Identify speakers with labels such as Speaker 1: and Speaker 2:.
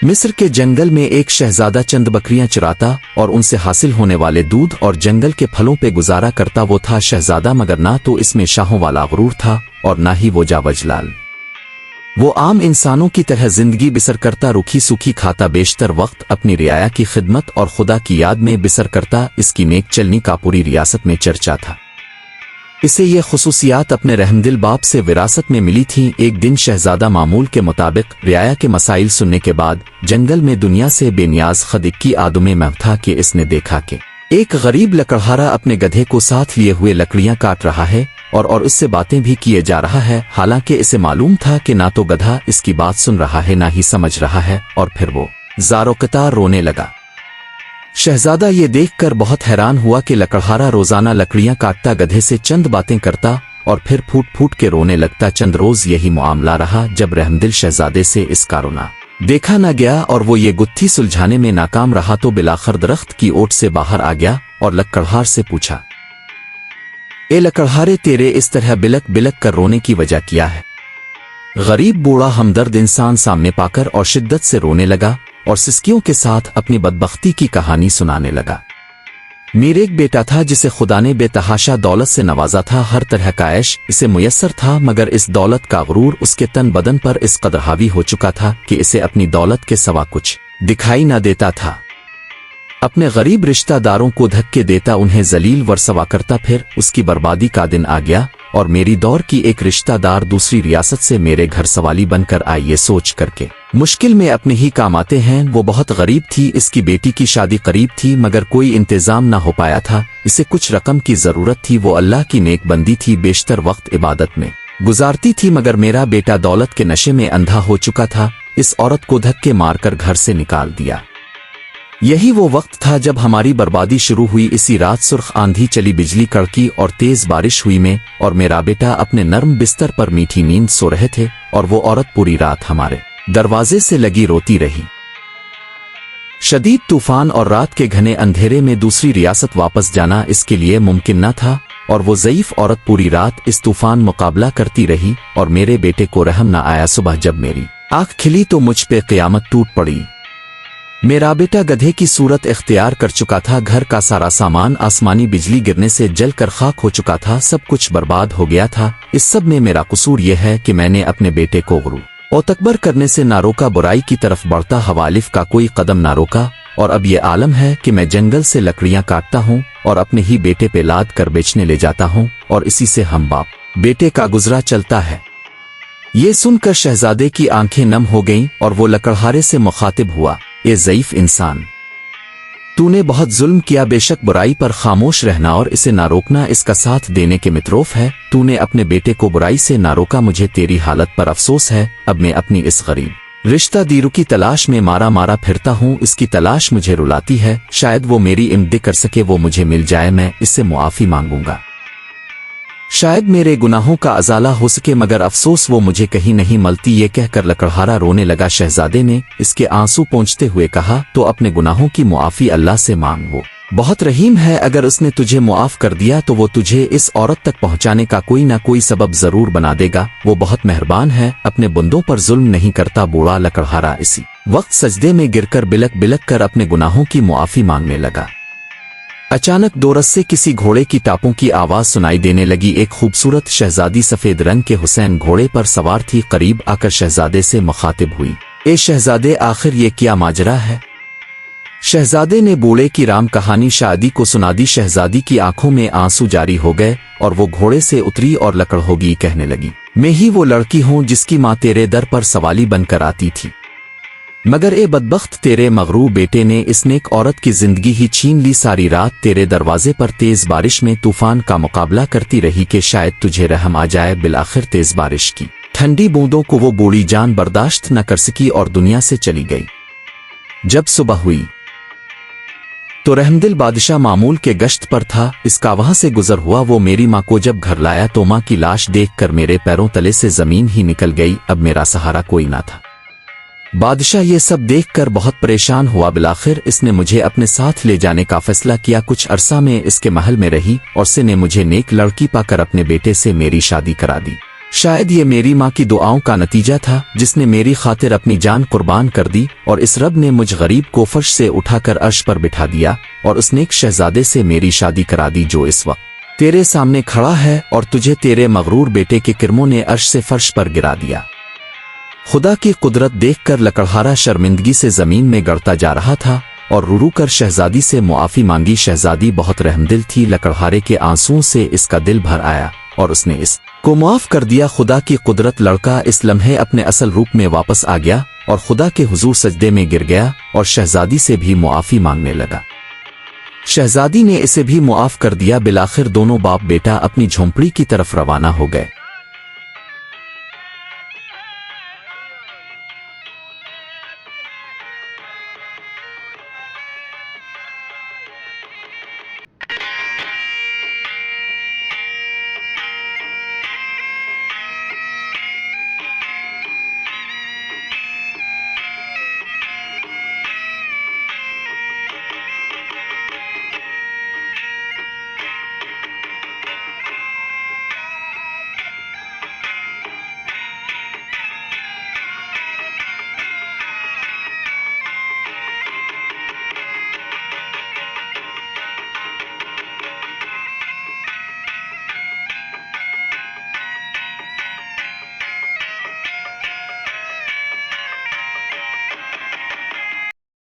Speaker 1: मिस्र के जंगल में एक शहजादा चंद बकरियां चराता और उनसे हासिल होने वाले दूध और जंगल के फलों पे गुजारा करता। वो था शहजादा, मगर ना तो इसमें शाहों वाला गुरूर था और ना ही वो जावजलाल। वो आम इंसानों की तरह जिंदगी बिसर करता, रूखी सूखी खाता, बेशतर वक्त अपनी रियाया की खिदमत और खुदा की याद में बिसर करता। इसकी नेक चलनी का पूरी रियासत में चर्चा था। इसे ये खुसूसियात अपने रहमदिल बाप से विरासत में मिली थीं। एक दिन शहजादा मामूल के मुताबिक रियाया के मसाइल सुनने के बाद जंगल में दुनिया से बेनियाज खदिक की आदमे में था कि इसने देखा कि एक गरीब लकड़हारा अपने गधे को साथ लिए हुए लकड़ियां काट रहा है और इससे बातें भी किए जा रहा है। हालांकि इसे मालूम था कि ना तो गधा इसकी बात सुन रहा है ना ही समझ रहा है। और फिर वो ज़ारो-क़तार रोने लगा। शहजादा ये देखकर बहुत हैरान हुआ कि लकड़हारा रोजाना लकड़ियां काटता, गधे से चंद बातें करता और फिर फूट फूट के रोने लगता। चंद रोज यही मामला रहा जब रहमदिल शहजादे से इसका रोना देखा न गया और वो ये गुत्थी सुलझाने में नाकाम रहा तो बिलाखर दरख्त की ओट से बाहर आ गया और लकड़हार से पूछा, ए लकड़हारे, तेरे इस तरह बिलक बिलक कर रोने की वजह क्या है? गरीब बूढ़ा हमदर्द इंसान सामने पाकर और शिद्दत से रोने लगा और सिसकियों के साथ अपनी बदबख्ती की कहानी सुनाने लगा। मेरे एक बेटा था जिसे खुदा ने बेतहाशा दौलत से नवाजा था। हर तरह का ऐश इसे मुयस्सर था, मगर इस दौलत का गुरूर उसके तन बदन पर इस कदर हावी हो चुका था कि इसे अपनी दौलत के सिवा कुछ दिखाई न देता था। अपने गरीब रिश्तेदारों को धक्के देता, उन्हें जलील वरसवा करता। फिर उसकी बर्बादी का दिन आ गया और मेरी दौर की एक रिश्तेदार दूसरी रियासत से मेरे घर सवाली बनकर आई। ये सोच करके मुश्किल में अपने ही काम आते हैं। वो बहुत गरीब थी, इसकी बेटी की शादी करीब थी मगर कोई इंतजाम ना हो पाया था। इसे कुछ रकम की जरूरत थी। वो अल्लाह की नेक बंदी थी, बेशतर वक्त इबादत में गुजारती थी, मगर मेरा बेटा दौलत के नशे में अंधा हो चुका था। इस औरत को धक्के मारकर घर से निकाल दिया। यही वो वक्त था जब हमारी बर्बादी शुरू हुई। इसी रात सुर्ख आंधी चली, बिजली कड़की और तेज बारिश हुई। मैं और मेरा बेटा अपने नर्म बिस्तर पर मीठी नींद सो रहे थे और वो औरत पूरी रात हमारे दरवाजे से लगी रोती रही। शदीद तूफान और रात के घने अंधेरे में दूसरी रियासत वापस जाना इसके लिए मुमकिन न था और वो ज़ईफ औरत पूरी रात इस तूफान मुकाबला करती रही और मेरे बेटे को रहम न आया। सुबह जब मेरी आंख खिली तो मुझ पे क़यामत टूट पड़ी। मेरा बेटा गधे की सूरत इख्तियार कर चुका था। घर का सारा सामान आसमानी बिजली गिरने से जल कर खाक हो चुका था। सब कुछ बर्बाद हो गया था। इस सब में मेरा कसूर यह है कि मैंने अपने बेटे को गुरूर और तकबर करने से ना रोका, बुराई की तरफ बढ़ता हवालिफ का कोई कदम ना रोका। और अब ये आलम है कि मैं जंगल से लकड़ियां काटता हूँ और अपने ही बेटे पे लाद कर बेचने ले जाता हूँ और इसी से हम बाप बेटे का गुजरा चलता है। ये सुनकर शहजादे की आंखें नम हो गईं और वो लकड़हारे से मुखातिब हुआ, ए ज़ईफ इंसान, तूने बहुत जुल्म किया। बेशक बुराई पर खामोश रहना और इसे ना रोकना इसका साथ देने के मित्रोफ है। तूने अपने बेटे को बुराई से ना रोका। मुझे तेरी हालत पर अफसोस है। अब मैं अपनी इस गरीब रिश्तेदारों की तलाश में मारा मारा फिरता हूँ। इसकी तलाश मुझे रुलाती है। शायद वो मेरी इमदद कर सके, वो मुझे मिल जाए, मैं इससे मुआफ़ी मांगूंगा। शायद मेरे गुनाहों का अजाला हो सके, मगर अफसोस वो मुझे कहीं नहीं मिलती। ये कहकर लकड़हारा रोने लगा। शहजादे ने इसके आंसू पोंछते हुए कहा, तो अपने गुनाहों की मुआफ़ी अल्लाह से मांग, वो बहुत रहीम है। अगर उसने तुझे मुआफ़ कर दिया तो वो तुझे इस औरत तक पहुंचाने का कोई ना कोई सबब जरूर बना देगा। वो बहुत मेहरबान है, अपने बंदों पर जुल्म नहीं करता। बूढ़ा लकड़हारा इसी वक्त सजदे में गिरकर बिलक बिलक कर अपने गुनाहों की मुआफ़ी मांगने लगा। अचानक दूरस से किसी घोड़े की टापों की आवाज सुनाई देने लगी। एक खूबसूरत शहजादी सफेद रंग के हुसैन घोड़े पर सवार थी। करीब आकर शहजादे से मुखातिब हुई, ए शहजादे, आखिर ये क्या माजरा है? शहजादे ने बूढ़े की राम कहानी शादी को सुना दी। शहजादी की आंखों में आंसू जारी हो गए और वो घोड़े से उतरी और लकड़होगी कहने लगी, मैं ही वो लड़की हूं जिसकी माँ तेरे दर पर सवाली बनकर आती थी, मगर ए बदबख्त, तेरे मगरूर बेटे ने इस नेक औरत की जिंदगी ही छीन ली। सारी रात तेरे दरवाजे पर तेज बारिश में तूफान का मुकाबला करती रही कि शायद तुझे रहम आ जाए। बिलाखिर तेज बारिश की ठंडी बूंदों को वो बूढ़ी जान बर्दाश्त न कर सकी और दुनिया से चली गई। जब सुबह हुई तो रहमदिल बादशाह मामूल के गश्त पर था। इसका वहां से गुजर हुआ। वो मेरी माँ को जब घर लाया तो माँ की लाश देखकर मेरे पैरों तले से जमीन ही निकल गई। अब मेरा सहारा कोई ना था। बादशाह ये सब देखकर बहुत परेशान हुआ। बिलाखिर इसने मुझे अपने साथ ले जाने का फैसला किया। कुछ अरसा में इसके महल में रही और से ने मुझे नेक लड़की पाकर अपने बेटे से मेरी शादी करा दी। शायद ये मेरी माँ की दुआओं का नतीजा था जिसने मेरी खातिर अपनी जान कुर्बान कर दी और इस रब ने मुझ गरीब को फर्श से उठाकर अर्श पर बिठा दिया और उसने एक शहजादे से मेरी शादी करा दी जो इस वक्त तेरे सामने खड़ा है और तुझे तेरे मगरूर बेटे के किरमों ने अर्श से फर्श पर गिरा दिया। खुदा की कुदरत देखकर लकड़हारा शर्मिंदगी से जमीन में गड़ता जा रहा था और रू कर शहजादी से मुआफी मांगी। शहजादी बहुत रहमदिल थी, लकड़हारे के आंसुओं से इसका दिल भर आया और उसने इस को माफ कर दिया। खुदा की कुदरत, लड़का इस लम्हे अपने असल रूप में वापस आ गया और खुदा के हुजूर सजदे में गिर गया और शहजादी से भी मुआफी मांगने लगा। शहजादी ने इसे भी मुआफ कर दिया। बिलाखिर दोनों बाप बेटा अपनी झोंपड़ी की तरफ रवाना हो गए।